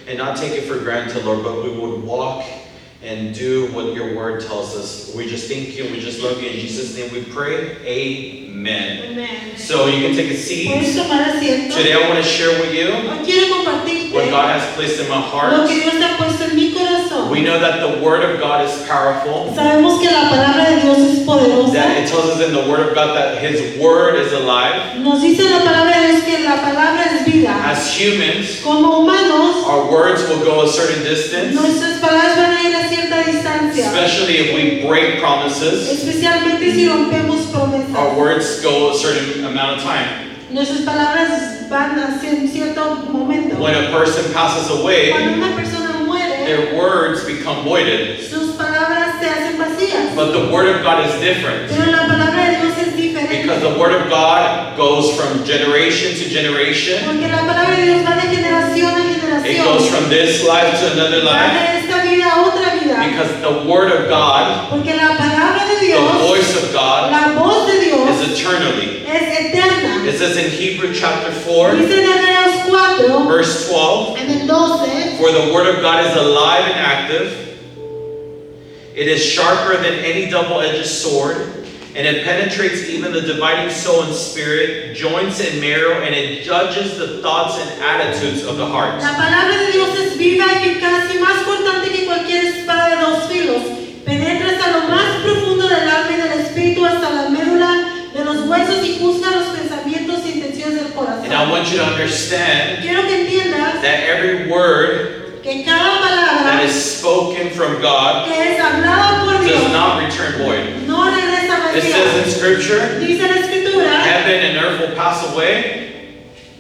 and not take it for granted, Lord, but we would walk and do what your word tells us. We just thank you, we just love you. In Jesus' name we pray. Amen. Amén. So you can take a seat. Puedes tomar asiento. Today I want to share with you Hoy quiero compartirte what God has placed in my lo heart. que Dios te ha puesto en mi corazón. We know that the word of God is powerful. Sabemos que la palabra de Dios es poderosa. That it tells us in the word of God that his word is alive. Nos dice la palabra de Dios que la palabra es vida. As humans, Como humanos, our words will go a certain distance, nuestras palabras van a ir a cierta distancia. especially if we break promises. Especialmente si rompemos promesas. Our words go a certain amount of time. Nuestras palabras van a cierto momento. When a person passes away, Cuando una persona muere, their words become voided. sus palabras se hacen vacías. But the word of God is different, Pero la palabra de Dios es diferente. because the word of God goes from generation to generation. Porque la palabra de Dios va de generación a It generación. goes from this life to another Va life. de esta vida a otra vida. Because the word of God, Porque la palabra de the Dios, voice of God, la voz de Dios, is eternally. es eterna. It says in Hebrew chapter 4, Dice en Hebreos 4, verse 12, en el 12, for the word of God is alive and active. It is sharper than any double-edged sword, and it penetrates even the dividing soul and spirit, joints and marrow, and it judges the thoughts and attitudes of the heart. la palabra de Dios es viva, eficaz y más cortante que cualquier espada de dos filos. Penetra hasta lo más profundo del alma y del espíritu, hasta la médula de los huesos y juzga los pensamientos e intenciones del corazón. And I want you to understand Quiero que entiendas that every word que cada that palabra is spoken from God que es hablada por does Dios not return void. no regresa It says in vacía. Scripture, Dice la escritura, heaven and earth will pass away.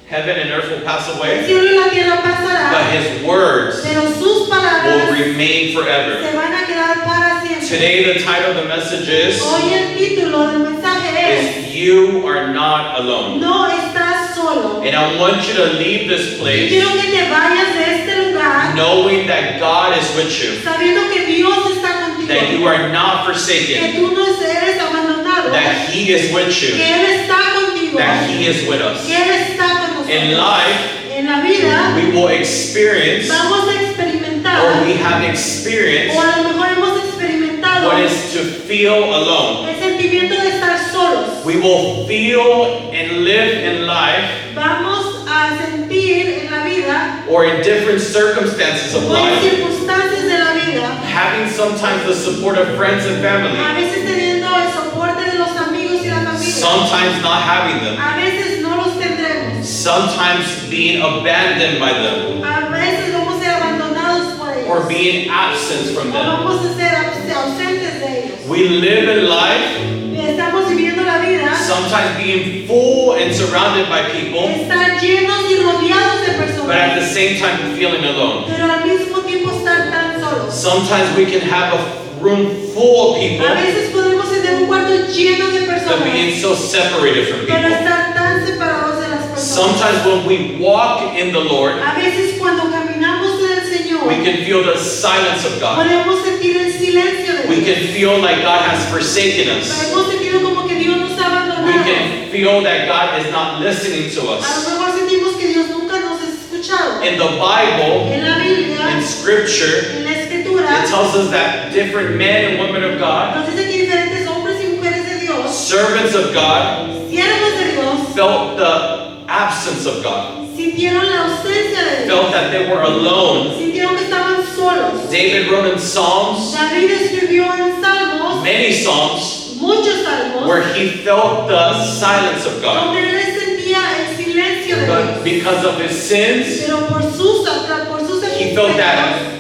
Heaven and earth will pass el away. cielo y la tierra pasará, But his words pero sus will palabras remain forever. se van a quedar para siempre. Today the title of the message is Hoy el título del mensaje es You Are Not Alone. No estás solo. And I want you to leave this place Quiero que te vayas de este lugar knowing that God is with you, sabiendo que Dios está contigo, that you are not que forsaken, tú no eres abandonado, that He is with que you, Él está contigo, that He is with us. que Él está con nosotros. In life, En la vida we will experience, vamos a experimentar, or we have o experienced, a lo mejor hemos experimentado what is to feel alone. el sentimiento de estar solos. We will feel and live in life, Vamos a sentir en la vida or in different circumstances of o en life, circunstancias de la vida, having sometimes the support of friends and a family, veces teniendo el soporte de los amigos y la familia, sometimes not having them, a veces no los tendremos, sometimes being abandoned by them, a veces vamos a ser abandonados por ellos, or being absent from o them. vamos a ser ausentes de ellos. We live in life, Estamos viviendo la vida, sometimes being full and surrounded by people, estar llenos y rodeados de but at the personas, same time feeling alone. pero al mismo tiempo estar tan solos. Sometimes we can have a room full of people, A veces podemos tener un cuarto lleno de but personas, being so separated from pero people. estar tan separados de las personas. Sometimes when we walk in the Lord, A veces cuando caminamos en el Señor, we can feel the silence of God. podemos sentir el silencio de We Dios. can feel like God has forsaken us. Hemos sentido como que Dios nos ha We abandonado. can feel that God is not listening to A lo us. mejor sentimos que Dios nunca nos ha escuchado. In the Bible, En la Biblia, in Scripture, en la Escritura, it tells us that different men and women of God, nos dice que diferentes hombres y mujeres de Dios, servants of God, siervos de Dios, felt the absence of God, sintieron la ausencia de Dios, felt that they were alone. sintieron que estaban solos. David wrote in Psalms, David escribió en Salmos, many Psalms, muchos salmos, where he felt the silence of God. donde él sentía el silencio de But Dios. because of his sins, Pero por sus he felt pecados, that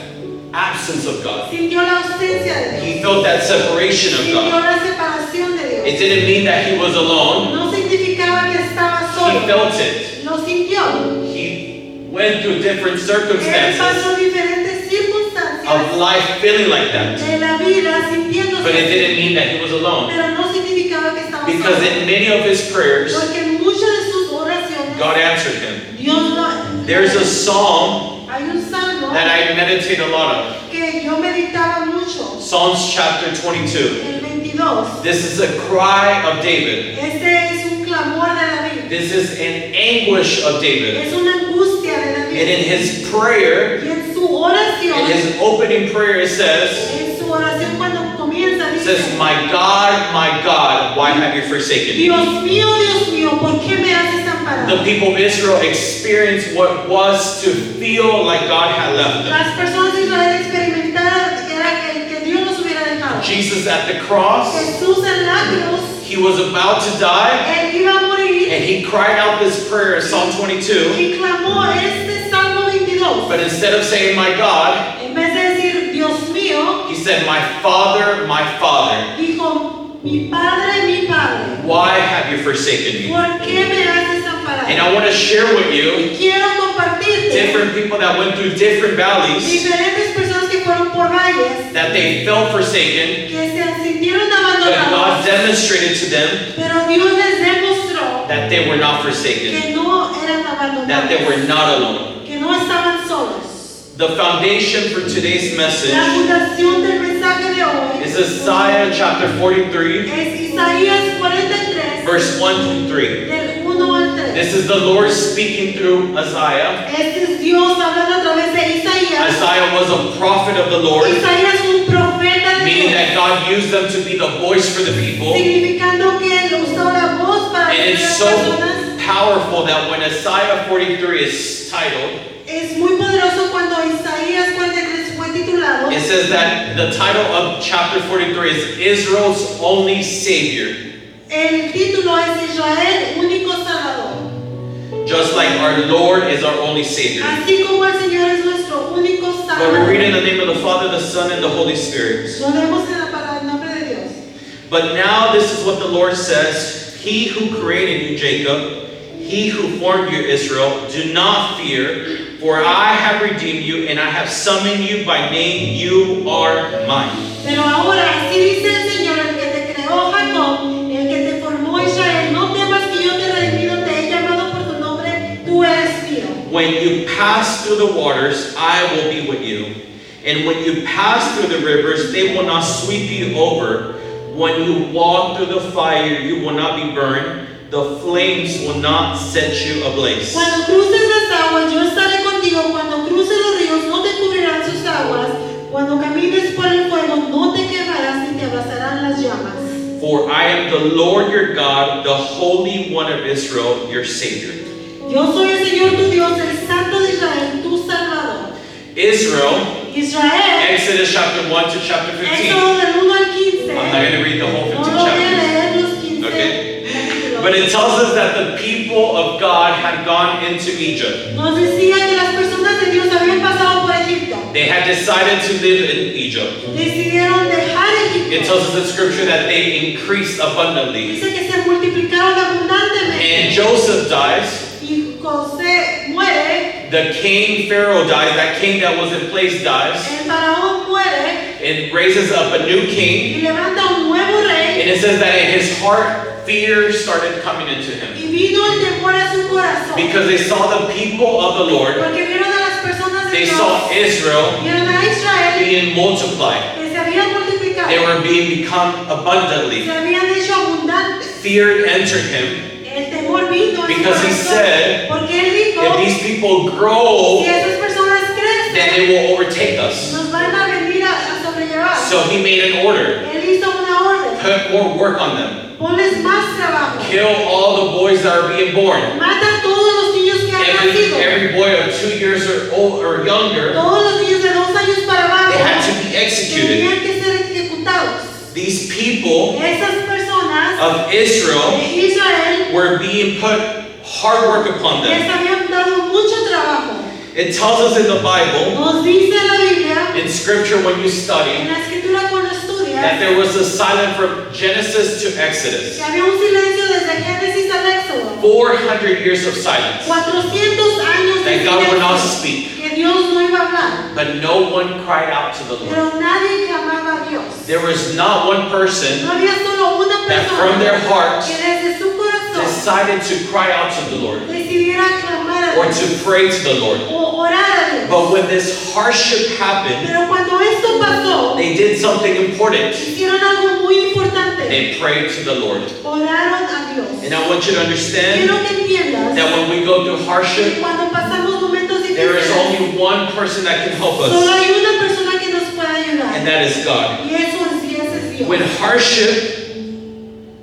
absence of God. sintió la ausencia de Dios. He felt that separation of Sintió God. la separación de Dios. It didn't mean that he was alone. No significaba que estaba He solo. felt it. Lo sintió. He went through different Él circumstances pasó diferentes circunstancias of life feeling like that. de la vida sintiéndose But it así. didn't mean that he was alone. Pero no significaba que estaba Because solo. in many of his prayers, Porque en muchas de sus oraciones, God answered him. Dios lo... There's a psalm Hay un salmo that I meditate a lot of. que yo meditaba mucho. Psalms chapter 22. El 22. This is a cry of David. Este es un clamor de This is an anguish of David. Es una angustia de And David. in his prayer, Y en oración, in his opening prayer, it says, en su oración cuando comienza, it dice, says, my God, why have you forsaken me? Dios mío, ¿por qué me has desamparado? The people of Israel experienced what it was to feel like God had left them. Las personas de Israel experimentaron que Dios los hubiera dejado. Jesus at the cross, Jesús en la cruz, he was about to die, él iba a morir and he cried out this prayer in Psalm 22, y clamó este Salmo 22. but instead of saying, my God, En vez de decir Dios mío, he said, my Father, dijo mi Padre, why have you forsaken me? ¿por qué me has desamparado? And I want to share with you Y quiero compartirte different people that went through different valleys, diferentes personas que fueron por valles, that they felt forsaken, que se sintieron but God abandonados, demonstrated to them pero Dios les demostró that they were not forsaken, que no eran that they were abandonados, not alone. que no estaban solos. The foundation for today's message La fundación del mensaje de hoy is Isaiah chapter 43, es Isaías 43, verse 1 through 3. del 1 al 3. This is the Lord speaking through Isaiah. Este es Dios hablando a través de Isaías. Isaiah was a prophet of the Lord, Isaías un profeta de meaning Dios, that God used them to be the voice for the people. significando que él usó la voz para And decirle a it's las so personas. powerful that when Isaiah 43 is titled, Es muy poderoso cuando Isaías 43 fue titulado. it says that the title of chapter 43 is Israel's Only Savior. El título es Israel, único Salvador. Just like our Lord is our only Savior. Así como el Señor es nuestro único But we read in Salvador. the name of the Father, the Son, and the Holy Spirit. Lo leemos en la palabra, en nombre de Dios. But now this is what the Lord says, He who created you, Jacob, He who formed you, Israel, do not fear, for I have redeemed you, and I have summoned you by name, you are mine. Pero ahora así dice el Señor, el que te creó Jacob, el que te formó Israel, no temas que yo te he redimido, te he llamado por tu nombre, tú eres mío. When you pass through the waters, I will be with you. And when you pass through the rivers, they will not sweep you over. When you walk through the fire, you will not be burned. The flames will not set you ablaze. Cuando cruces las aguas, yo estaré contigo. Cuando cruces los ríos, no te cubrirán sus aguas. Cuando camines por el fuego, no te quemarás ni te abrazarán las llamas. For I am the Lord your God, the Holy One of Israel, your Savior. Yo soy el Señor tu Dios, el Santo de Israel, tu Salvador. Israel, Israel, Exodus chapter 1 to chapter 15. Éxodo del 1 al 15. I'm not going to read the whole 15 No lo voy a chapters. leer los 15 Okay. capítulos. But it tells us that the people of God had gone into Egypt. Nos decía que las personas de Dios habían pasado por Egipto. They had decided to live in Egypt. Decidieron dejar It Egipto. tells us in scripture that they increased abundantly. Dice que se multiplicaron abundantemente. And Joseph dies. Y José muere. The king Pharaoh dies. That king that was in place dies. El faraón muere. It raises up a new king. Y levanta un nuevo rey. And it says that in his heart, fear started coming into him. Y vino el temor a su corazón. Because they saw the people of the Lord. Porque vieron a las personas de They Dios. saw Israel Vieron a Israel. being multiplied. Que se habían multiplicado. They were being become abundantly. Se habían hecho abundantes. Fear entered him. El temor vino a su Because he corazón. said, Porque él dijo, if these people grow, si esas personas then crecen, they will overtake us. nos van a venir a sobrellevar. So he made an order. Él hizo una orden. Put more work on them. Ponles más trabajo. Kill all the boys that are being born. Mata a todos los niños que han nacido. Every boy of 2 years or old or younger, Todos los niños de 2 años para abajo they had to be executed. tenían que ser ejecutados. These people Esas personas of Israel de Israel were being put hard work upon les them. habían dado mucho trabajo. It tells us in the Bible, Nos dice la Biblia, in scripture when you en study, la escritura cuando that estudias, there was a silence from Genesis to Exodus. que había un silencio desde Génesis al Éxodo. 400 years of silence. 400 años de That God would not silencio, speak. que Dios no iba a hablar, But no one cried out to the Lord. pero nadie clamaba a Dios. There was not one person No había solo una that from their persona heart que desde su corazón decided to cry out to the Lord decidiera clamar a or Dios to pray to the Lord. o orar a Dios. But when this hardship happened, Pero cuando esto pasó, they did something important. hicieron algo muy importante. They prayed to the Lord. Oraron a Dios. And I want you to understand Quiero que entiendas that when we go through que hardship, cuando pasamos momentos that There is difíciles, only one person that can help solo us, hay una persona que nos puede ayudar. and that is God. Y eso y ese es Dios. When hardship,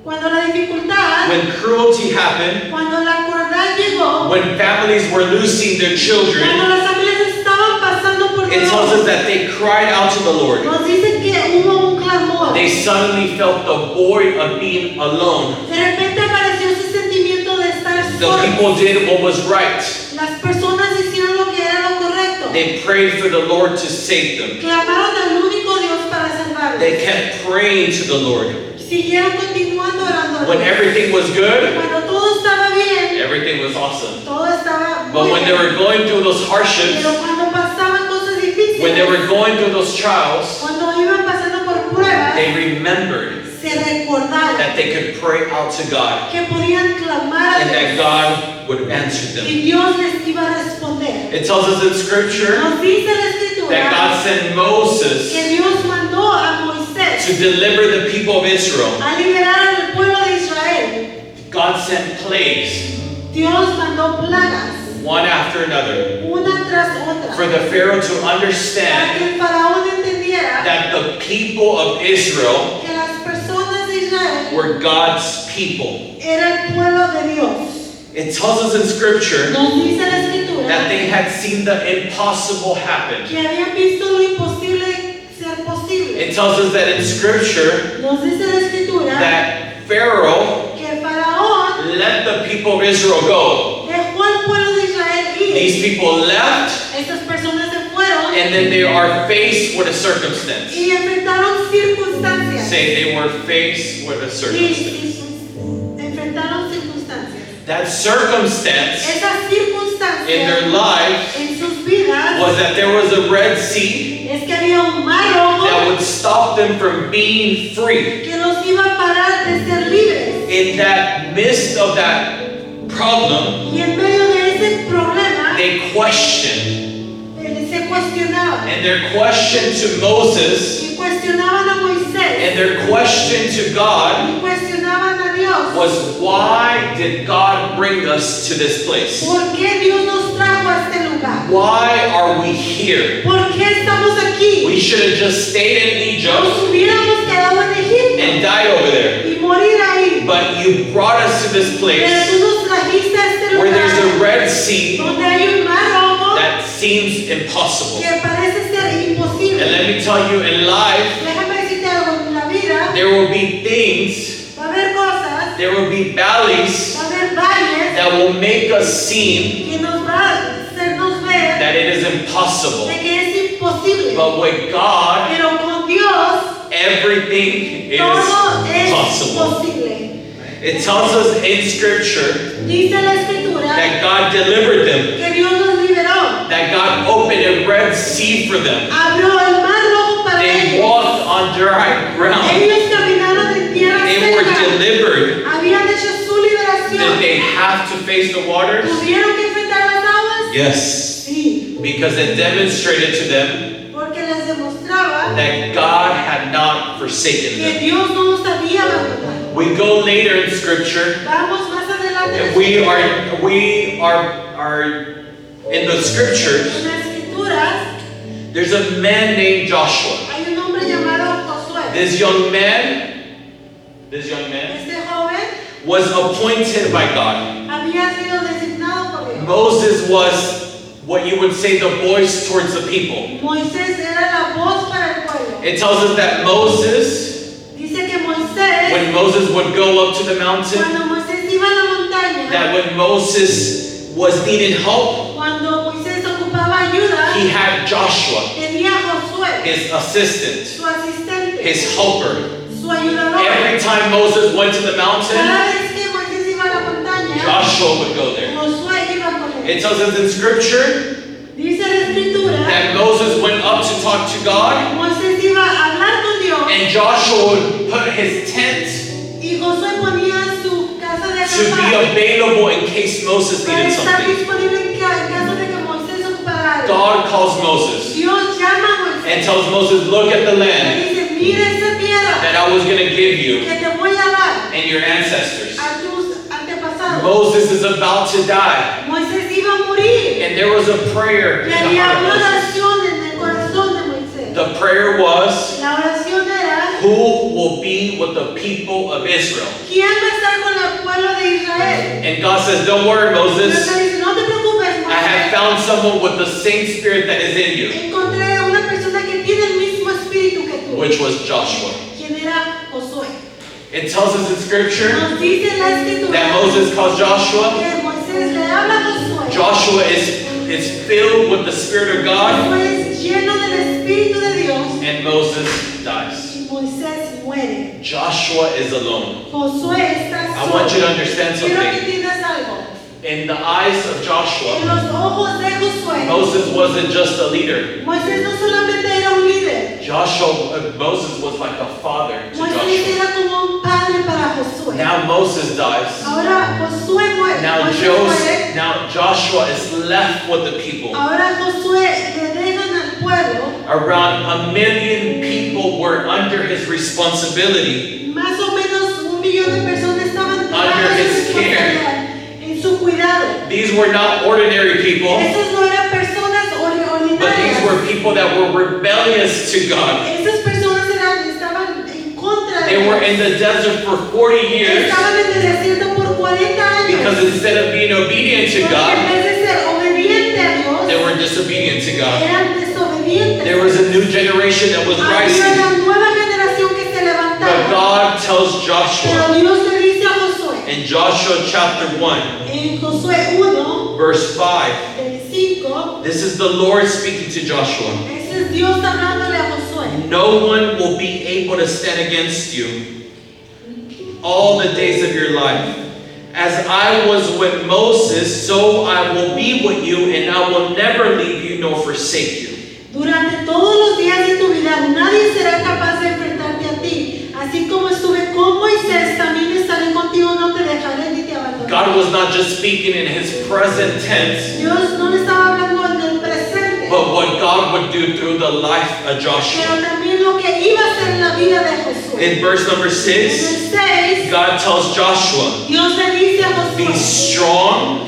Cuando la dificultad, when cruelty happened, cuando la crueldad llegó, when families were losing their children, cuando las familias estaban pasando por it tells us that they cried out to the Lord. nos dice que hubo un clamor. They suddenly felt the void of being alone. De repente apareció ese sentimiento de estar The solos. people did what was right. Las personas hicieron lo que era lo correcto. They prayed for the Lord to save them. Clamaron al único Dios para salvarlos. They kept praying to the Lord. Siguieron continuando orando a When Dios. everything was good, Cuando todo estaba bien, everything was awesome. todo estaba But muy when they bien. were going through those hardships, Pero cuando pasaban cosas difíciles, when they were going through those trials, cuando iban pasando por pruebas, they remembered se recordaron that they could pray out to God que podían clamar a and that Dios God would answer them. y Dios les iba a responder. It tells us in Scripture Nos dice la escritura that God sent Moses que Dios mandó a Moisés to deliver the people of Israel. a liberar al pueblo de Israel. God sent plagues, Dios mandó plagas, one after another, una tras otra, for the Pharaoh to para understand que el faraón entendiera that the people of Israel que las personas de Israel were God's people. era el pueblo de Dios. It tells us in Scripture Nos dice la escritura that they had seen the impossible happen. que habían visto lo imposible ser posible. It tells us that in Scripture Nos dice la escritura that Pharaoh que el faraón let the people of Israel go. dejó al pueblo de Israel ir. These people left, Estas personas se fueron and then they are faced with a circumstance. y enfrentaron circunstancias. Say they were faced with a circumstance. Enfrentaron circunstancias. That circumstance Esas in their circunstancias life en sus vidas was that there was a Red Sea es que había un mar that rojo would stop them from being free. que los iba a parar de ser libres. In that midst of that problem, Y en medio de ese problema, they questioned. se cuestionaban. And their question to Moses Y cuestionaban a Moisés. and their question to God Y cuestionaban a Dios. was, why did God bring us to this place? ¿Por qué Dios nos trajo a este lugar? Why are we here? ¿Por qué estamos aquí? We should have just stayed in Egypt Nos hubiéramos quedado en and Egipto died over there. y morir ahí. But you brought us to this Pero place tú nos trajiste a este where there's a lugar Red Sea donde hay un mar rojo that seems impossible. que parece ser imposible. And let me tell you, in life, Déjame decirte algo, en la vida there will be things, va a haber cosas, there will be valleys va a haber valles that will make us seem que nos va a hacernos ver that it is impossible. de que es imposible. But with God, Pero con Dios everything is todo es possible. posible. It tells us in Scripture Dice la escritura that God delivered them, que Dios los liberó. that God opened a Red Sea for them. Abrió el mar rojo para They ellos. walked on dry ground. Ellos caminaron en tierra They were seca. delivered. Habían hecho su Did liberación. they have to face the waters? ¿Tuvieron que enfrentar las aguas? Yes. Sí, Because it demonstrated to them porque les demostraba that God had not forsaken que them. Dios no los había abandonado. We go later in Scripture, Vamos más adelante. and we are in the Scriptures. En las escrituras There's a man named Joshua. hay un hombre llamado Josué. This young man Este joven was appointed by God. había sido designado por Dios. Moses was what you would say the voice towards the people. Moisés era la voz para el pueblo. It tells us that Moses, Dice que Moisés, when Moses would go up to the mountain, cuando Moisés iba a la montaña, that when Moses was needing help, cuando Moisés ocupaba ayuda, he had Joshua, tenía a Josué, his assistant, su asistente, his helper. su ayudador. Every time Moses went to the mountain, Cada vez que Moisés iba a la montaña, Joshua would go there. Josué iba con él. It tells us in Scripture Dice la escritura, that Moses went up to talk to God, Moisés iba a hablar con Dios and Joshua would put his tent y Josué ponía su casa de to be acampar available in case Moses para needed estar something. disponible en caso de que Moisés ocupara algo. God calls Moses Dios llama a Moisés and tells Moses, look at the y land le dice, mira esta tierra that I was going to give you que te voy a dar and your ancestors. a tus antepasados. Moses is about to die. Moisés iba a morir oír. And there was a prayer Y in the había heart of una Moses. oración en el corazón de Moisés. The prayer was, La oración era, who will be with the people of Israel? ¿quién va a estar con el pueblo de Israel? And God says, don't worry, Dios Moses. le dice, no te preocupes, I have Moisés. found someone with the same spirit that is in you, Encontré a una persona que tiene el mismo espíritu que tú. which was Joshua. ¿Quién era Josué? It tells us in scripture Nos dice la escritura that Moses calls Joshua. que Moisés le habla a Josué. Joshua is filled with the Spirit of God, Josué es lleno del espíritu de Dios and Moses dies. y Moisés muere. Joshua is alone. Josué está I solo. want you to understand Quiero que something. entiendas algo. In the eyes of En Joshua, los ojos de Josué, Moses wasn't just a leader. Moisés no solamente era un líder. Moses was like a father to Moisés Joshua. era como un padre para Josué. Now Moses dies. Ahora Josué muere. Now Joshua is left with the people. Ahora Josué le dejan al pueblo. Around 1 million people were under his responsibility. Más o menos 1 millón de personas estaban Under bajo his su care. responsabilidad, en su cuidado. These were not ordinary people, Esas no eran personas but these ordinarias. were people that were rebellious to God. Esas personas estaban en contra de They were Dios. in the desert for 40 years Estaban en el desierto por 40 años. because instead of being obedient to Porque en God, vez de ser obediente a Dios, they were disobedient to God. eran desobedientes. There was a new generation that was Había rising. una nueva generación que se But levantaba. God tells Pero Joshua Dios le dice a Josué, in Joshua chapter 1, en Josué 1, verse 5, del 5, this is the Lord speaking to Joshua. ese es Dios hablándole a Josué. No one will be able to stand against you all the days of your life. As I was with Moses, so I will be with you, and I will never leave you nor forsake you. Durante todos los días de tu vida nadie será capaz de enfrentarte a ti. Así como estuve con Moisés, también estaré contigo, no te dejaré ni te abandonaré. God was not just speaking in his present tense, Dios no le estaba hablando en el presente, but what God would do through the life of pero Joshua. también lo que iba a hacer en la vida de Josué. In verse number En 6, el 6, God tells Joshua, Dios le dice a be Josué, strong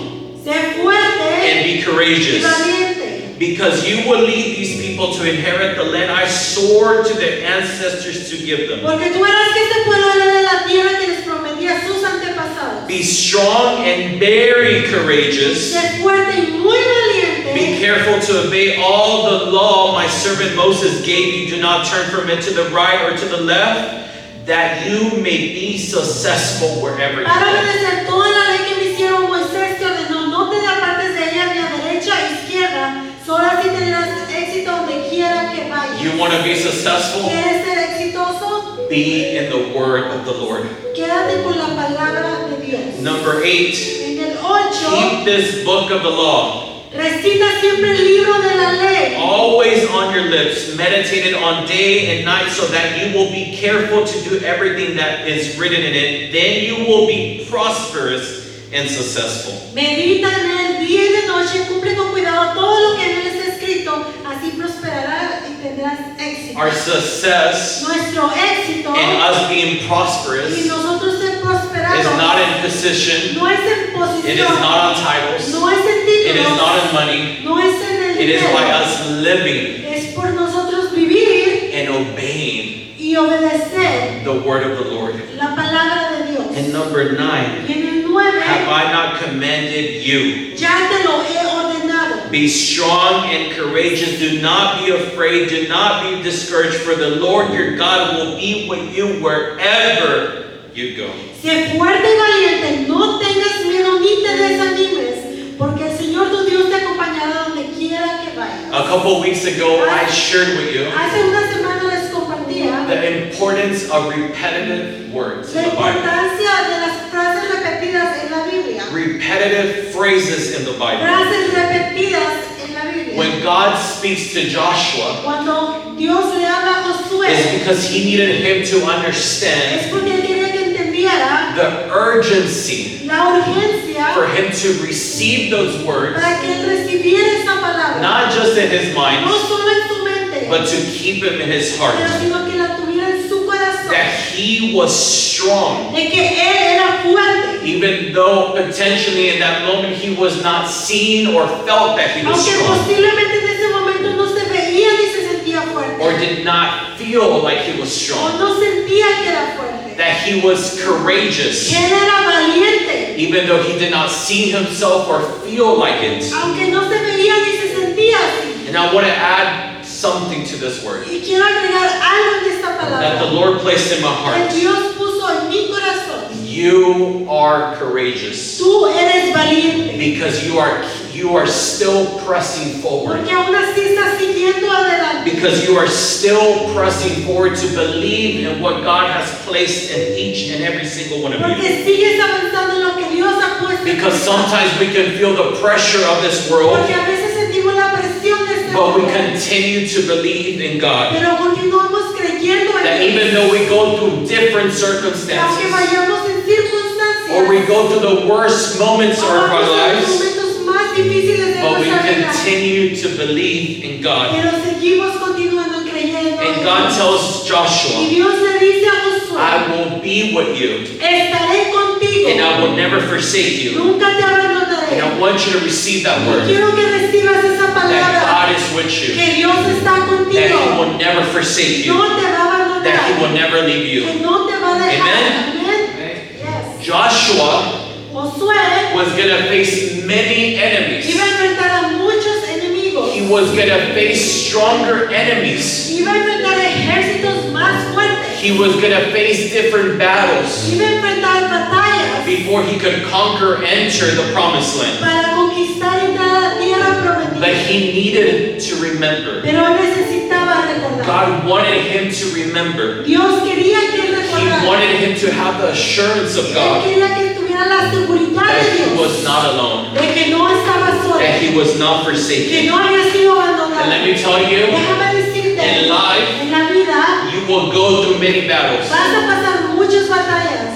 sé fuerte and be y courageous, valiente, because you will lead these people to inherit the land I swore to their ancestors to give them. porque tú harás que este pueblo herede la tierra que les prometí a sus antepasados. Be strong and very courageous. Sé fuerte y muy Be valiente. careful to obey all the law my servant Moses gave you. Do not turn from it to the right or to the left, that you may be successful wherever you Para go. obedecer toda la ley que me hicieron Moisés te ordenó, no te apartes de ella ni a derecha o izquierda, solo así tendrás éxito donde quiera que vayas. You want to be successful? ¿Quieres ser exitoso? Be in the word of the Lord. Quédate con la palabra de Dios. Number 8, En el 8, keep this book of the law recita siempre el libro de la ley. always on your lips, meditate it on day and night, so that you will be careful to do everything that is written in it. Then you will be prosperous and successful. Medita en él día y de noche, cumple con cuidado todo lo que en él está escrito, así prosperarás y tendrás éxito. Our success Nuestro éxito and us being y prosperous nosotros ser is prosperados not in position, no es en posición, it is not on titles, no es en it is títulos, not in money, no es en el it is by dinero, us living es por nosotros vivir and obeying y obedecer the word of the Lord. la palabra de Dios. And number 9, Y en el 9, have I not commanded you? ya te lo he ordenado. Be strong and courageous. Do not be afraid. Do not be discouraged, for the Lord your God will be with you wherever you go. Sé fuerte y valiente, no tengas miedo ni te desanimes, porque el Señor tu Dios te acompañará donde quiera que vayas. A couple weeks ago, I shared with you Hace una semana les compartía the importance of repetitive words la in the Bible. importancia de las frases repetidas en la Biblia. Repetitive phrases in the Bible. Frases repetidas en la Biblia. When God speaks to Joshua, Cuando Dios le habla a it's Josué, because he needed him to es understand porque él quería que entendiera the urgency la urgencia for him to receive those words, para que él recibiera esa palabra. not just in his mind, No solo en su mente, but to keep him in his heart. pero sino que la tuviera en su corazón. That he was strong. de que él era fuerte. Even though potentially in that moment he was not seen or felt that he was Aunque strong, posiblemente en ese momento no se veía ni se sentía fuerte. or did not feel like he was O strong, no sentía que era fuerte. that he was courageous, Que él era valiente. even though he did not see himself or feel like it. Aunque no se veía ni se sentía así. And I want to add something to this word Y quiero agregar algo en esta that the palabra. Lord placed in my Que heart. Dios puso en mi corazón. You are courageous Tú eres valiente. because you are still pressing forward. Porque aún así estás siguiendo adelante. Because you are still pressing forward to believe in what God has placed in each and every single one of you. Porque sigues avanzando en lo que Dios ha puesto. en Because tu vida. sometimes we can feel the pressure of this world, Porque a veces sentimos la presión de este but we mundo. continue to believe in God. Pero continuamos creyendo en That Dios. even though we go through different Que aunque circumstances, vayamos en circunstancias. or we go through the worst moments o of our vamos a los lives, momentos más difíciles de but we nuestra vida. continue to believe in God. Pero seguimos continuando creyendo And en God Dios. tells Y Joshua, Dios le dice a Josué, I will be with you, estaré contigo. and I will never forsake you. Nunca te abandonaré. And I want you to receive that Y word, quiero que recibas esa that palabra. God is with you, Que Dios está that contigo. He will never forsake you, No te va a abandonar. that He will never leave you. Que no te va a dejar. Amen. Amén. Yes. Joshua Josué was going to face many enemies. iba a enfrentar a muchos enemigos. He was going to face stronger enemies. Iba a enfrentar ejércitos más fuertes. He was going to face different battles Iba a enfrentar batallas before he could conquer, enter the promised land. para conquistar y entrar a la tierra prometida. But he needed to remember. Pero él necesitaba recordar. God wanted him to remember. Dios quería que él He recordara. wanted him to have the assurance of Él God quería que tuviera la seguridad that de he Dios. was not alone, De que no estaba solo. that he was not Que forsaken. no había sido abandonado. And let me tell you, Déjame decirte. in life, En la vida you will go through many battles. vas a pasar muchas batallas.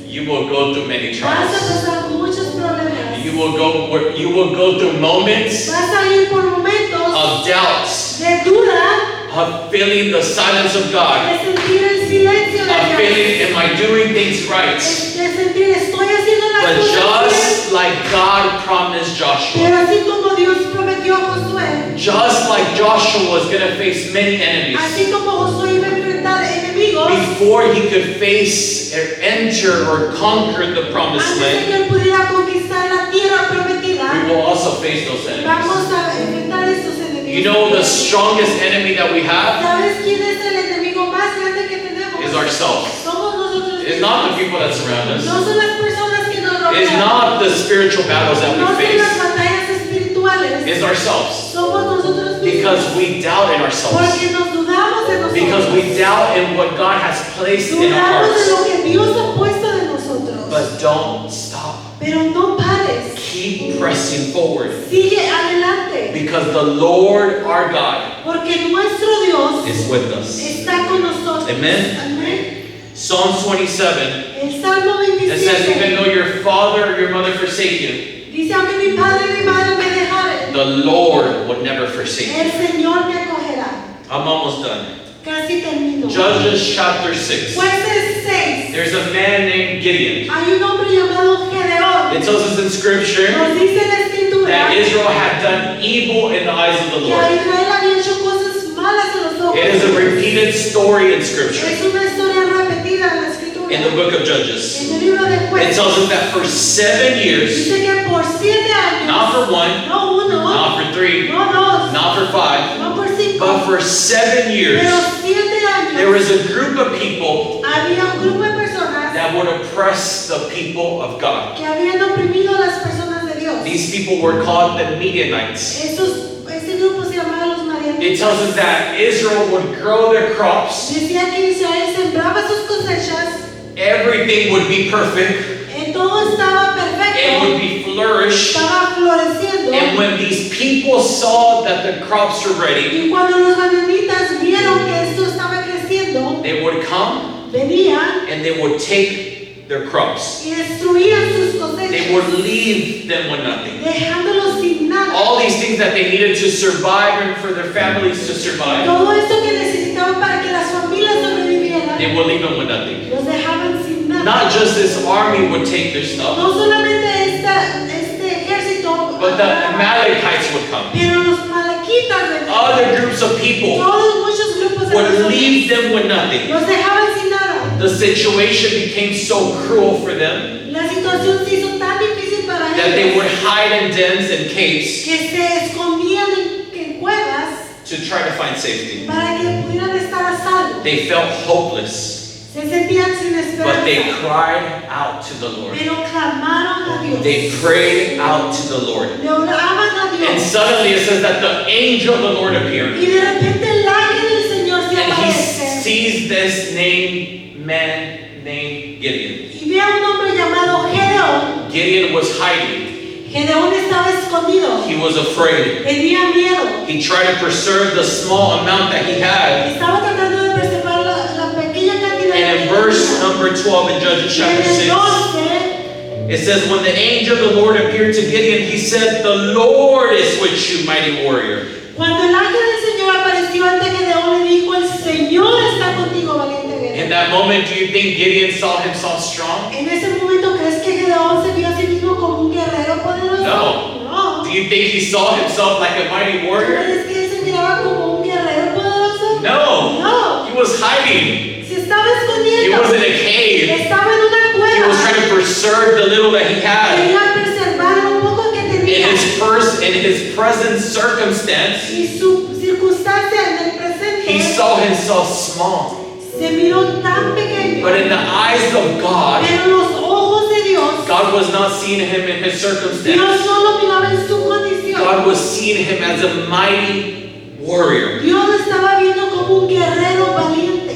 You will go through many Vas a trials. pasar muchos problemas. You will go through moments Vas a ir por momentos of doubts, de duda, of feeling the silence of God, de sentir el silencio de of Dios. feeling, am I doing things right? De sentir, estoy haciendo las But cosas bien. just like God promised Joshua, Pero así como Dios prometió a Josué, just like Joshua was going to face many enemies, así como Josué iba a enfrentar enemigos, before he could face or enter or conquer the promised antes de land, que él pudiera conquistar la tierra prometida, we will also face those enemies. vamos a enfrentar estos enemigos. You know the strongest enemy that we have ¿Sabes quién es el enemigo más grande que tenemos? is ourselves. Somos nosotros It's mismos. not the people that surround us. No son las personas que nos rodean. It's not the spiritual battles that No we son las face. batallas espirituales. It's ourselves. Somos nosotros mismos. Because we doubt in ourselves. Porque nos dudamos de nosotros. Because we doubt in what God has placed in our Dudamos de lo hearts. que Dios ha puesto de nosotros. But don't stop. Pero no pares. Keep pressing forward. Sigue adelante. Because the Lord our God Porque nuestro Dios is with us. está con nosotros. Amen. Amén. Psalms 27, El Salmo it says, 27 even though your father or your mother forsake you, dice, aunque mi padre y mi madre me dejaren, the Lord would never forsake you. el Señor me acogerá. I'm almost done. Casi termino. Judges chapter 6. Jueces 6. There's a man named Gideon. Hay un hombre llamado Gedeón. It tells us in scripture Nos dice en la escritura that Israel had done evil in the eyes of the que a Lord. Israel había hecho cosas malas en los ojos. It is a repeated story in scripture, Es una historia repetida en la escritura. in the book of Judges. En el libro de It Jueces. tells us that for 7 years, Dice que por 7 años. not for 1, No uno. not for 3, No dos. not for 5, No por 5. but for 7 years, Pero 7 años. there was a group of people Había un grupo de personas that would oppress the people of God. que habían oprimido a las personas de Dios. These people were called the Midianites. Este grupo se llamaba los Marianitas. It tells us that Israel would grow their crops, Decía que Israel sembraba sus cosechas, everything would be perfect, todo estaba it would perfecto, be flourished, estaba floreciendo. and when these people saw that the crops were ready, Y cuando los Marianitas vieron que esto estaba creciendo, they would come venían and they would take their crops. y destruían sus They would cosechas, leave them with nothing. dejándolos sin nada. All these things that they needed to survive and for their families to survive, Todo esto que necesitaban para que las familias sobrevivieran, They will leave them with nothing. los dejaban sin nada. Not just this army would take their stuff, No solamente este ejército, but the Amalekites would come. pero los malaquitas vendrían. Other groups of people Todos muchos grupos de would personas leave them with nothing. los dejaban sin nada. The situation became so cruel for them La situación se hizo tan difícil para that they would ellos hide in dens and caves que se escondían en cuevas to try to find safety. para que pudieran estar a salvo. They felt hopeless, Se sentían sin but they esperanza, cried out to the Lord. pero clamaron a Dios. They prayed out to the Lord. Le oraban a And Dios. suddenly it says that the angel of the Lord appeared. Y de repente el ángel del Señor se And he aparece sees this man named Gideon. y ve a un hombre llamado Gedeón. Gideon was hiding. Gedeón estaba escondido, He was afraid. tenía miedo, He tried to preserve the small amount that he had. estaba tratando de preservar la pequeña cantidad And in que verse tenía. number 12 in Judges Y en chapter el 6, 12, it says, when the angel of the Lord appeared to Gideon, he said, the Lord is with you, mighty warrior. cuando el ángel del Señor apareció ante Gedeón, le dijo: el Señor está contigo, valiente In guerrero. that moment, do you think Gideon saw himself strong? En ese momento, ¿crees que Gedeón se vio a sí mismo como un guerrero poderoso? No. No. Do you think he saw himself like a mighty warrior? ¿Crees que él se miraba como un guerrero poderoso? No. No. He was hiding. Se estaba He escondiendo. was in a cave. Estaba en una He cueva. was trying to preserve the little that he had. Quería preservar lo poco que tenía. In his present circumstance, Y su circunstancia en el presente he saw himself small. se miró tan pequeño. But in the eyes of God, Pero en los ojos de Dios, God was not seeing him in his Dios circumstance. no lo miraba en su condición. God was seeing him as a mighty warrior. Dios lo estaba viendo como un guerrero valiente.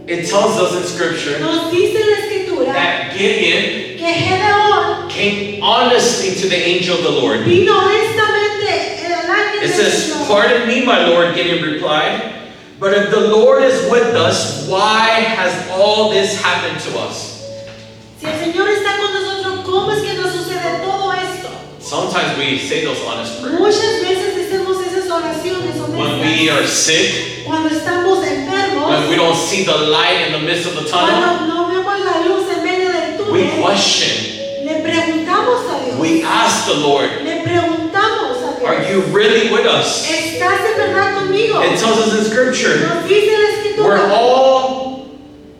It tells us in scripture Nos dice la escritura that Gideon que Gedeón came honestly to the angel of the Lord. vino honestamente al ángel It del says, Señor. pardon me, my Lord, Gideon replied, but if the Lord is with us, why has all this happened to us? Si el Señor está con nosotros, ¿cómo es que nos sucede todo esto? Sometimes we say those honest prayers. Muchas veces hacemos esas oraciones When we honestas are sick, cuando estamos enfermos, when we don't see the light in the midst of the tunnel, cuando no vemos la luz en medio del we túnel. question, Le preguntamos a Dios. we ask the Lord, Le preguntamos a Dios. are you really with us? ¿Estás de verdad conmigo? It tells us in scripture, Nos dice la escritura.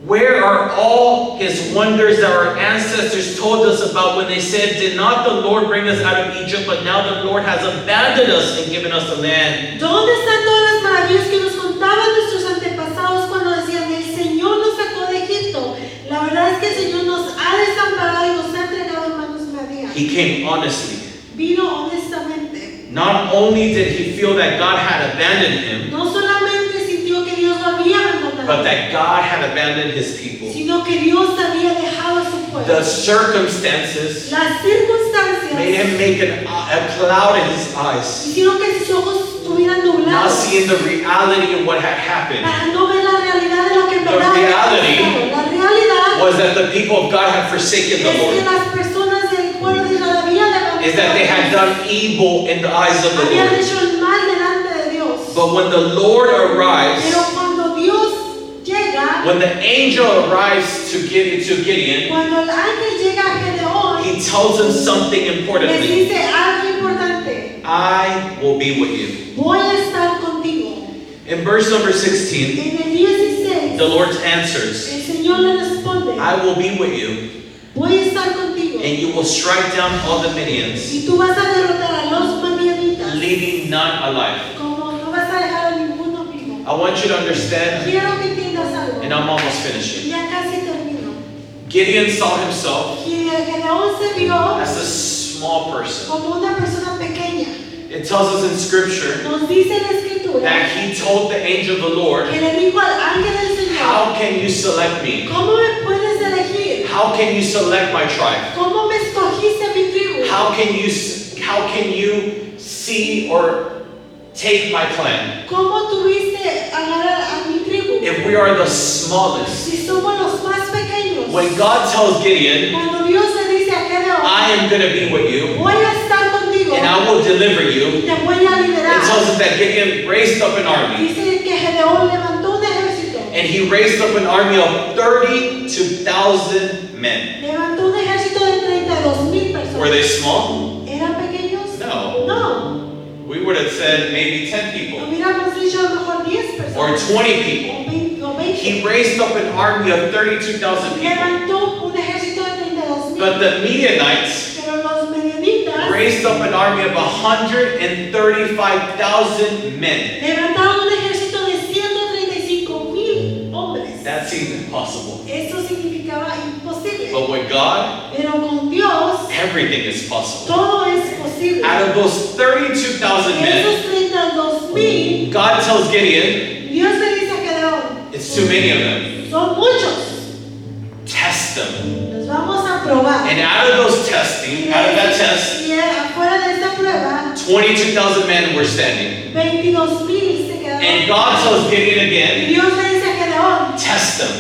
where are all his wonders that our ancestors told us about when they said, did not the Lord bring us out of Egypt, but now the Lord has abandoned us and given us the land? ¿Dónde están todas las maravillas que nos contaban nuestros antepasados cuando decían: el Señor nos sacó de Egipto? La verdad es que el Señor nos ha desamparado y nos ha entregado en manos medias. He came honestly. Vino honestamente. Not only did he feel that God had abandoned him, No solamente sintió que Dios lo había abandonado, but that God had abandoned his people. sino que Dios había dejado a su pueblo. The circumstances Las circunstancias made him make a cloud in his eyes, hicieron que sus ojos estuvieran not nublados seeing the reality of what had happened. para no ver la realidad de lo que en verdad había reality pasado. La realidad Was that the people of God had forsaken the es que Lord? las personas del pueblo de Israel habían abandonado Is that they had a Dios. done evil in the eyes of the Habían Lord? hecho el mal delante de Dios. But when the Lord arrives, Pero cuando Dios llega, when the angel arrives to Gideon, cuando el ángel llega a Gedeón, he tells him something les importantly. dice algo importante: I will be with you. voy a estar contigo. In verse number 16, En el 16, the Lord answers, el Señor le responde: I will be with you, voy a estar contigo. and you will strike down all the Midians, Y tú vas a derrotar a los madianitas, leaving none alive. como no vas a dejar a ninguno vivo. I want you to understand, Quiero que entiendas algo. and I'm almost finishing. Ya casi termino. Gideon saw himself Y Gedeón se vio as a small person. como una persona pequeña. It tells us in scripture Nos dice la escritura that he told the angel of the Lord, que le dijo al ángel del Señor: how can you select me? ¿cómo me puedes elegir? How can you select my tribe? ¿Cómo me escogiste mi tribu? How can you see or take my clan? ¿Cómo tuviste agarrar a mi tribu? If we are the smallest. Si somos los más pequeños. When God tells Gideon, Cuando Dios le dice a Gedeón: I am going to be with you voy a estar contigo and I will deliver y you, te voy a it liberar. tells us that Gideon raised up an army. Dice que Gedeón levantó un ejército. And he raised up an army of 32,000 men. Levantó un ejército de 32,000 Were personas. they small? ¿Eran pequeños? No. No. We would have said maybe 10 people Hubiéramos dicho a lo mejor 10 or personas. 20 people. O 20. He raised up an army of 32,000 people. Levantó un ejército de 32,000. But the Midianites Pero los medianitas raised up an army of 135,000 men. levantaron un ejército de 135,000 hombres. That seems impossible. Eso significaba imposible. But with God, Pero con Dios everything is possible. todo es posible. Out of those 32,000 De men, esos 32,000, God tells Gideon, Dios le dice a Gedeón, it's too many of them. son muchos, Test them. los vamos a probar. And out of those testing, out of that test, Y afuera de esta prueba, 22,000 men were standing. 22,000 se quedaron. And God tells Gideon Y again, Dios le dice a Gedeón, test them.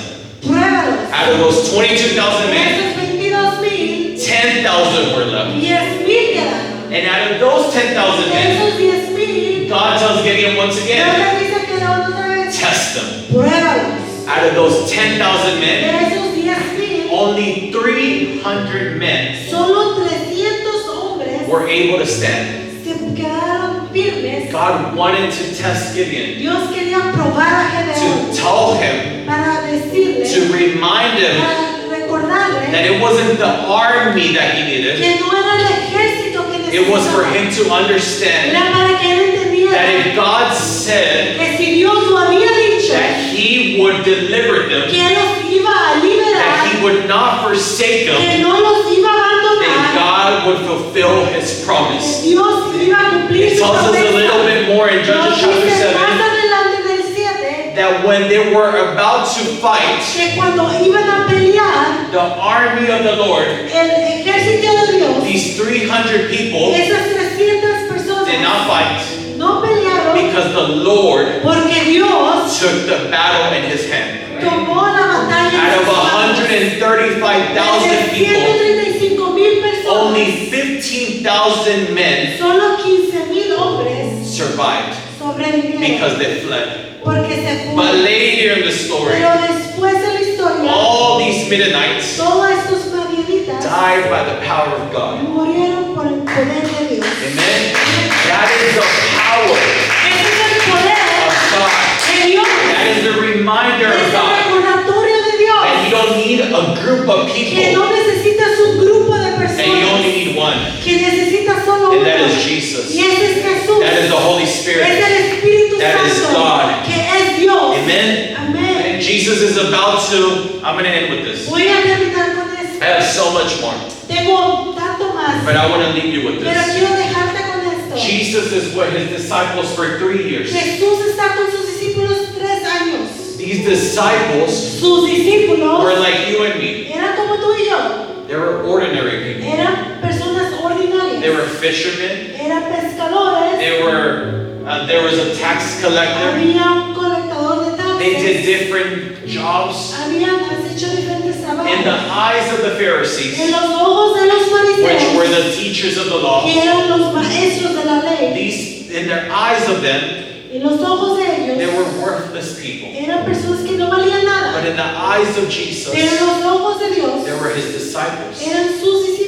pruébalos. Out of those 22,000 De men, esos 22,000, 10,000 were left. 10,000 quedaron. And out of those 10,000 De men, esos 10,000, God tells Gideon once Dios again, le dice a Gedeón otra vez, test them. pruébalos. Out of those 10,000 De men, esos 10,000, only 300 men solo 300 hombres were able to stand. se quedaron firmes. God wanted to test Gideon, Dios quería probar a Gedeón to tell him, para decirle, to remind him para recordarle that it wasn't the army that he needed. que no era el ejército que It was for necesitaba. him to understand Era para que él entendiera that if God said que si Dios lo había dicho that he would deliver them, que él los iba a that liberar, he would not forsake them, que no los iba a then abandonar, God would fulfill his promise. Dios iba a cumplir It su tells us a little promesa. bit more in Nos Judges chapter dice 7 más adelante del 7 that when they were about to fight, que cuando iban a pelear, the army of the Lord, el ejército de Dios, these 300 people, esas 300 personas did not fight no pelearon because the Lord porque Dios took the battle in his hand. tomó la batalla en Out of sus manos. 135,000 people, 135,000 personas, only 15,000 men solo 15,000 hombres survived sobrevivieron because they fled. porque se But fueron. later in the story, Pero después de la historia, all these Midianites todos estos madianitas died by the power of God. murieron por el poder de Dios. Amen? That is the power Ese es el poder of God. de Dios. That is the reminder Es of el God recordatorio de Dios. that you don't need a group of Que people, no necesitas un grupo de that you only personas. need one, Que necesitas solo and uno. that is Jesus. Y ese es Jesús. That is the Holy Es Spirit. el Espíritu That is Santo. God. Que es Dios. Amen? Amén. And Jesus is about to, I'm going to end with this. Voy a terminar con esto. I have so much more, Tengo tanto más. but I want to leave you with Pero this. quiero dejarte con esto. Jesus is with his disciples for 3 years. Jesús está con sus discípulos 3 años. These disciples Sus discípulos were like you and me. eran como tú y yo. They were ordinary people. Eran personas ordinarias. They were fishermen. Eran pescadores. There was a tax collector. Había un colectador de They did taxes. different jobs. Habían hecho diferentes In the trabajos. eyes of the Pharisees, En los ojos de los which were fariseos, the teachers of the law, que eran los maestros de la ley, in their eyes of them, en los ojos de they ellos, were worthless people. eran personas que no valían nada. But in the eyes of Jesus, Pero en los ojos de Dios, they were his disciples. eran sus discípulos.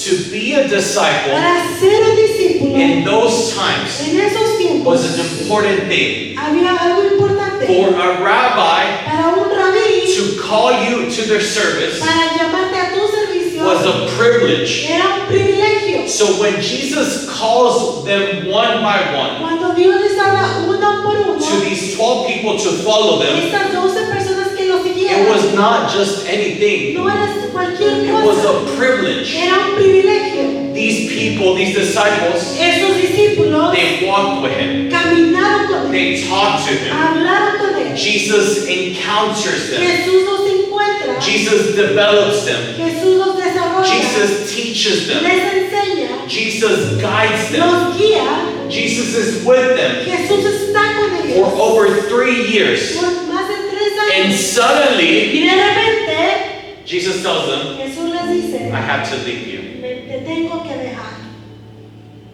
To be a disciple Para ser un discípulo, in those times en esos tiempos, was an important thing. había algo importante. For a rabbi Para un rabí, to call you to their service para llamarte a tu servicio, was a privilege. era un privilegio. So when Jesus calls them one by one, Cuando Dios les habla uno por uno, to these 12 people to follow them, estas 12 personas que lo it siguieron, was not just anything, no era cualquier it was cosa, a privilege. era un privilegio. These people, these disciples, Esos discípulos they walked with him, caminaron con él, they talked to him. hablaron con él. Jesus encounters them, Jesús los encuentra, Jesus develops them, Jesús los desarrolla, Jesus teaches them, les enseña, Jesus guides them, los guía. Jesus is with them Jesús está con for ellos over 3 years. por más de 3 And años. suddenly, Y de repente, Jesus tells them, Jesús les dice, I have to leave you. te tengo que dejar,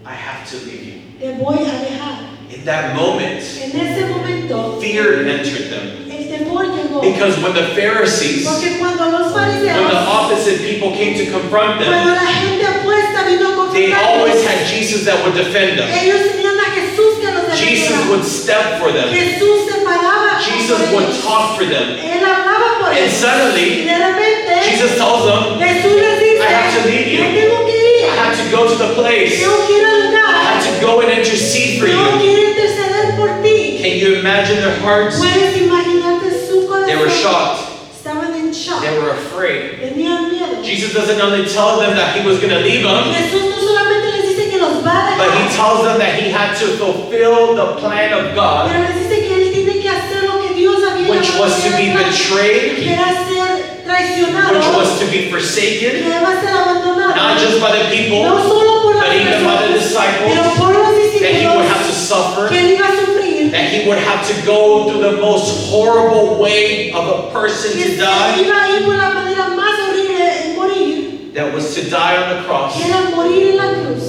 I have to leave you. te voy a dejar. In that moment, En ese momento, fear entered them. el temor llegó. Because when the Pharisees, Porque cuando los when the fariseos, opposite people came to confront cuando them, la gente opuesta vino a they always confrontarlos, had Jesus that would defend them. ellos tenían a Jesús que los Jesus defendía. would step for them. Jesús se paraba Jesus por would ellos. talk for them. Él hablaba por And ellos. suddenly, Y de repente, Jesus tells them, Jesús les dice, I have to leave you. "Yo tengo que ir. I have to go to the place. Tengo que ir al I lugar. have to go and intercede for Tengo que you. ir a interceder por ti." Can you imagine their hearts? Puedes imaginarte su corazón. They were shocked. Estaban en shock. They were afraid. Tenían miedo. Jesus doesn't only tell them that he was going to leave them, Jesús no solamente les dice que los va a but he dejar, tells them that he had to fulfill the plan of God, pero les dice que él tiene que hacer lo que Dios había which llamado was to a be él, betrayed, que era ser traicionado, which was to be que forsaken, iba a ser abandonado, not just by the no people, solo por las but even by the personas, disciples, pero por los that he would have to discípulos, suffer, que él iba a sufrir, that he would have to go through the most horrible way of a person que to se die, iba a ir por la manera más horrible en morir, that was to die on the cross, que era morir en la cruz,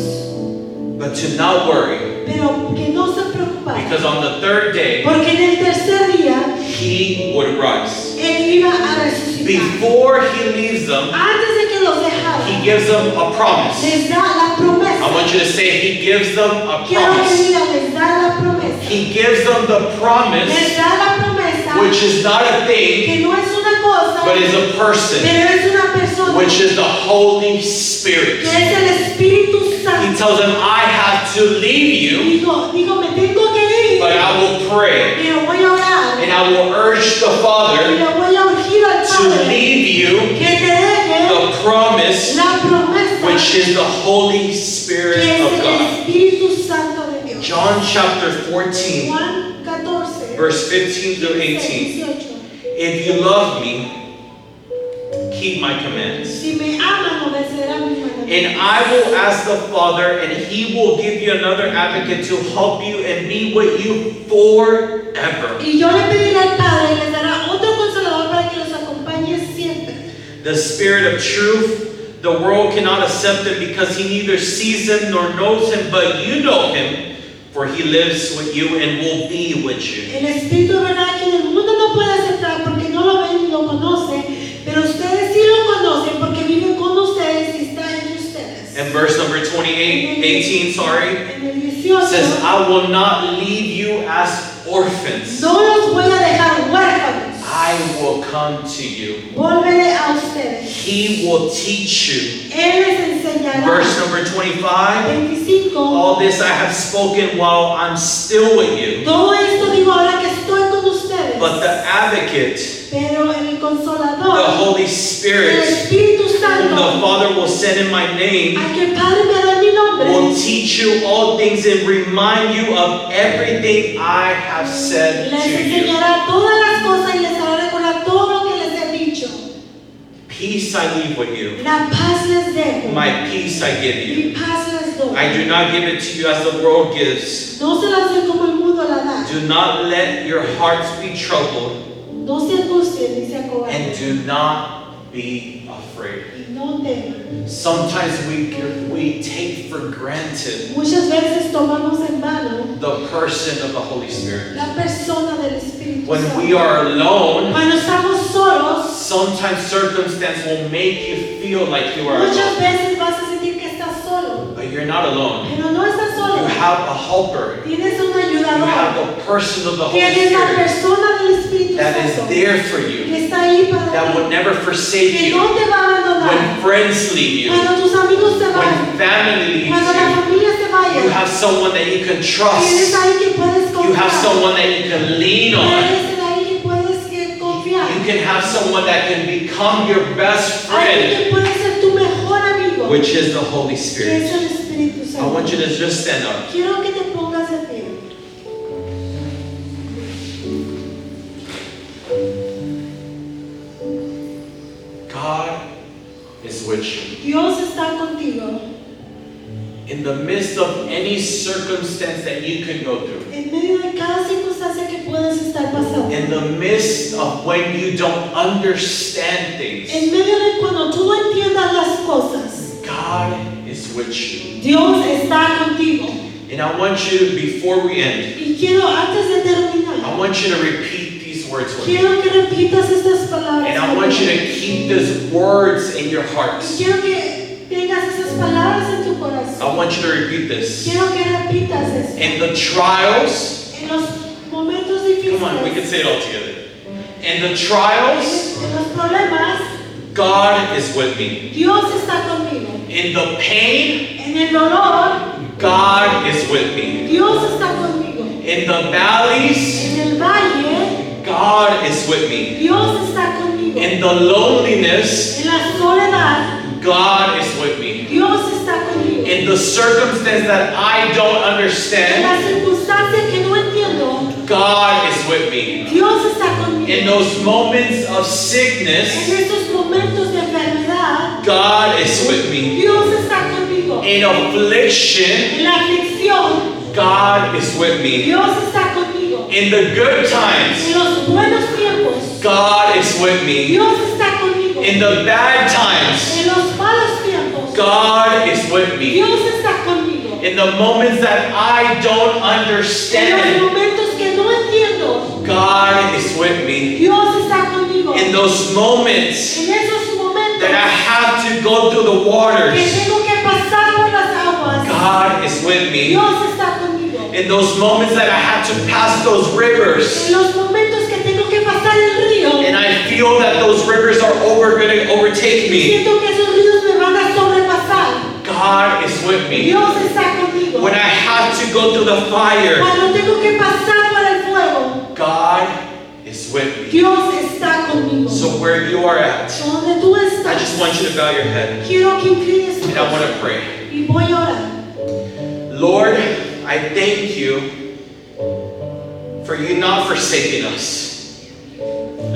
but to not worry, pero que no se preocupara, because on the third day, porque en el tercer día he would rise. él iba a resucitar. Before he leaves them, Antes de que los dejara, he gives them a promise. les da la promesa. I want you to say, he gives them a Quiero que promise. diga, les da la promesa. He gives them the Les promise, da la promesa which is not a thing, que no es una cosa, but is a person, pero es una persona, which is the Holy que Spirit. es el Espíritu He Santo. tells them, I have to leave you, Digo, me tengo que ir, but I will pray, pero voy a orar, and I will urge the y Father le voy a urgir al to Padre leave you que te deje the promise, la promesa, which is the Holy que Spirit es of el God. Espíritu Santo de Dios. John chapter 14, Juan 14, verse 15 through 18. 18. If you love me, keep my commands. Si me aman, obedecerán mis mandamientos. And I will ask the Father, and he will give you another advocate to help you and be with you forever. Y yo le pediré al Padre y les dará otro consolador para que los acompañe siempre. The Spirit of truth, the world cannot accept him because he neither sees him nor knows him, but you know him, for he lives with you and will be with you. El Espíritu de verdad que el mundo no puede aceptar porque no lo ven ni lo conocen, pero ustedes sí lo conocen porque vive con ustedes y está entre ustedes. And verse number 18, En el 18, says, I will not leave you as orphans. no los voy a dejar huérfanos. I will come to you. Volveré a ustedes. He will teach you. Él les enseñará. Verse number 25. 25. All this I have spoken while I'm still with you. Todo esto digo ahora que estoy con ustedes. But the advocate, Pero el the consolador, Holy el Spirit, Espíritu whom Santo, the Father will send in my name, al que el Padre me hará en mi nombre, will teach you all things and remind you of everything I have said les to you. enseñará todas las cosas y les hará recordar todo lo que les he dicho. Peace I leave with you. La paz les dejo. My peace I give you. Mi paz les doy. I do not give it to you as the world gives. No se las doy como el mundo la da. Do not let your hearts be troubled, No se angustien ni se and acobarden. do not be afraid. Y no teman. Sometimes we take for granted Muchas veces tomamos en vano the person of the Holy Spirit. la persona del Espíritu When Santo. we are alone, Cuando estamos solos, sometimes circumstance will make you feel like you are muchas alone. veces vas a sentir que estás solo. But you're not alone. Pero no estás You solo. have a helper. Tienes un You have ayudador. the person of the Holy Tienes la Spirit persona del Espíritu that is Santo there for you, que está ahí para that will ti. never forsake Que you. no te va a abandonar. When friends leave you, Cuando tus amigos se vayan. when family leaves Cuando la you, familia se vaya. you have someone that you can Tienes trust. ahí que puedes You have confiar. someone that you can lean on. Tienes ahí que puedes confiar. You can have someone that can become your best Alguien friend, que puede ser tu mejor amigo. which is the Holy Que Spirit. es el Espíritu I Santo. want you to just stand up. Quiero que te pongas de pie. God is with you. Dios está contigo. In the midst of any circumstance that you can go through, En medio de cada circunstancia que puedes estar pasando. in the midst of when you don't understand En things, medio de cuando tú no entiendas las cosas. God is with you. Dios está contigo. And I want you, before we end, Y quiero, antes de terminar, I want you to repeat these words with me. Quiero que repitas estas palabras. And I want you to keep these words in your hearts. Quiero que tengas esas palabras en tu corazón. I want you to repeat this. Quiero que repitas esto. In the trials, En los momentos difíciles. come on, we can say it all together. In the trials, En los problemas, God is with me. Dios está conmigo. In the pain, En el dolor, God is with me. Dios está conmigo. In the valleys, En el valle, God is with me. Dios está conmigo. In the loneliness, En la soledad, God is with me. Dios está conmigo. In the circumstance that I don't En understand, las circunstancias que no entiendo, God is with me. Dios está conmigo. In those moments of En sickness, estos momentos de enfermedad, God is with me. Dios está conmigo. In affliction, En la aflicción, God is with me. Dios está conmigo. In the good En times, los buenos tiempos, God is with me. Dios está conmigo. In the bad times, En los malos tiempos, God is with me. Dios está conmigo. In the moments that I don't En los understand, momentos que no entiendo, God is with me. Dios está conmigo. In those moments En esos momentos that I have to go through the que waters, tengo que pasar por las aguas, God is with me. Dios está conmigo. In those moments that I have to pass those rivers, En los momentos que tengo que pasar el río, and I feel that those rivers are going to overtake me, siento que esos ríos me van a sobrepasar. God is with me. Dios está conmigo. When I have to go through the fire, Cuando tengo que pasar por el fuego, God is with me. Dios está conmigo. So where you are at, Donde tú I estás, just want you to bow your head, quiero que inclines tu and I want cabeza to pray. y voy a orar. Lord, I thank you for you not forsaking us.